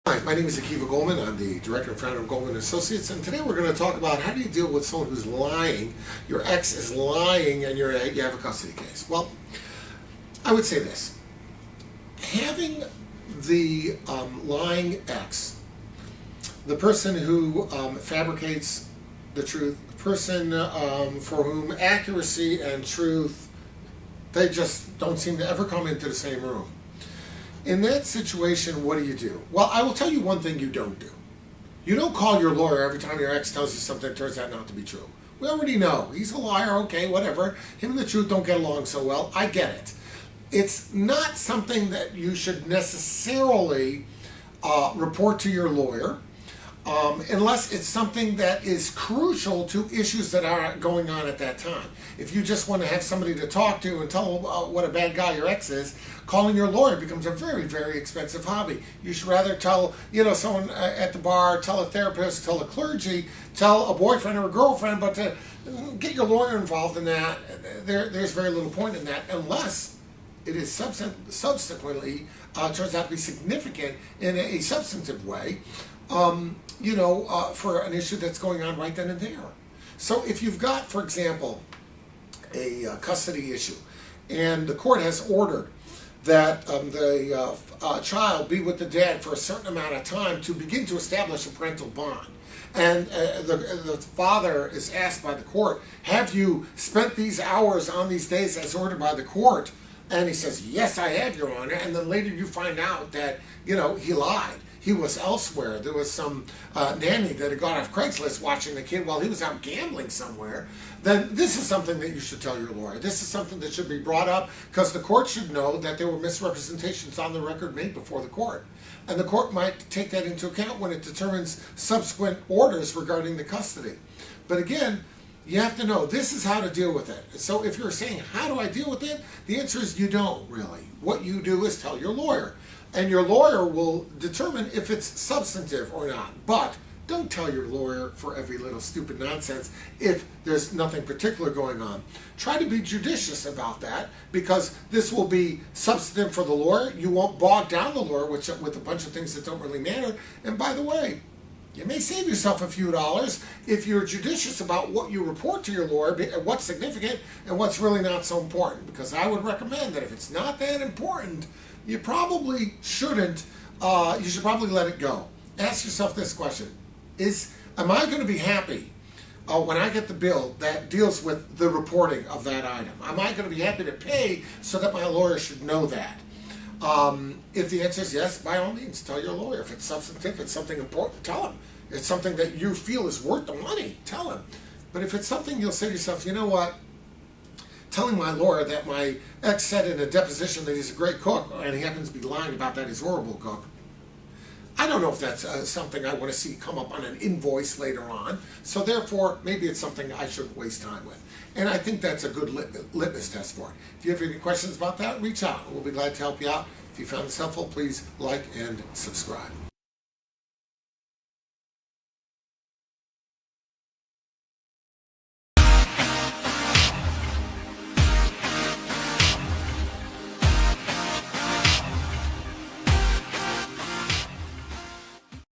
Hi, my name is Goldman. I'm the director and founder of Goldman Associates, and today we're going to talk about how do you deal with someone who's lying, your ex is lying, and you have a custody case. Well, I would say this. Having the lying ex, the person who fabricates the truth, the person for whom accuracy and truth, they just don't seem to ever come into the same room. In that situation, what do? Well, I will tell you one thing you don't do. You don't call your lawyer every time your ex tells you something that turns out not to be true. We already know. He's a liar, okay, whatever. Him and the truth don't get along so well. I get it. It's not something that you should necessarily report to your lawyer unless it's something that is crucial to issues that are going on at that time. If you just want to have somebody to talk to and tell them what a bad guy your ex is, calling your lawyer becomes a very, very expensive hobby. You should rather tell, someone at the bar, tell a therapist, tell a clergy, tell a boyfriend or a girlfriend, but to get your lawyer involved in that, there's very little point in that unless it is subsequently turns out to be significant in a substantive way, for an issue that's going on right then and there. So if you've got, for example, a custody issue, and the court has ordered that the child be with the dad for a certain amount of time to begin to establish a parental bond, and the father is asked by the court, have you spent these hours on these days as ordered by the court? And he says, yes, I have, Your Honor. And then later you find out that, he lied. He was elsewhere. There was some nanny that had gone off Craigslist watching the kid while he was out gambling somewhere. Then this is something that you should tell your lawyer. This is something that should be brought up because the court should know that there were misrepresentations on the record made before the court. And the court might take that into account when it determines subsequent orders regarding the custody. But again, you have to know this is how to deal with it. So if you're saying, how do I deal with it? The answer is you don't really. What you do is tell your lawyer. And your lawyer will determine if it's substantive or not. But don't tell your lawyer for every little stupid nonsense if there's nothing particular going on. Try to be judicious about that because this will be substantive for the lawyer. You won't bog down the lawyer with a bunch of things that don't really matter. And by the way, you may save yourself a few dollars if you're judicious about what you report to your lawyer, what's significant and what's really not so important. Because I would recommend that if it's not that important, you probably shouldn't, you should probably let it go. Ask yourself this question. Am I going to be happy when I get the bill that deals with the reporting of that item? Am I going to be happy to pay so that my lawyer should know that? If the answer is yes, by all means, tell your lawyer. If it's substantive, it's something important, tell him. It's something that you feel is worth the money, tell him. But if it's something you'll say to yourself, you know what, telling my lawyer that my ex said in a deposition that he's a great cook, and he happens to be lying about that, he's a horrible cook. I don't know if that's something I want to see come up on an invoice later on. So therefore, maybe it's something I shouldn't waste time with. And I think that's a good litmus test for it. If you have any questions about that, reach out. We'll be glad to help you out. If you found this helpful, please like and subscribe.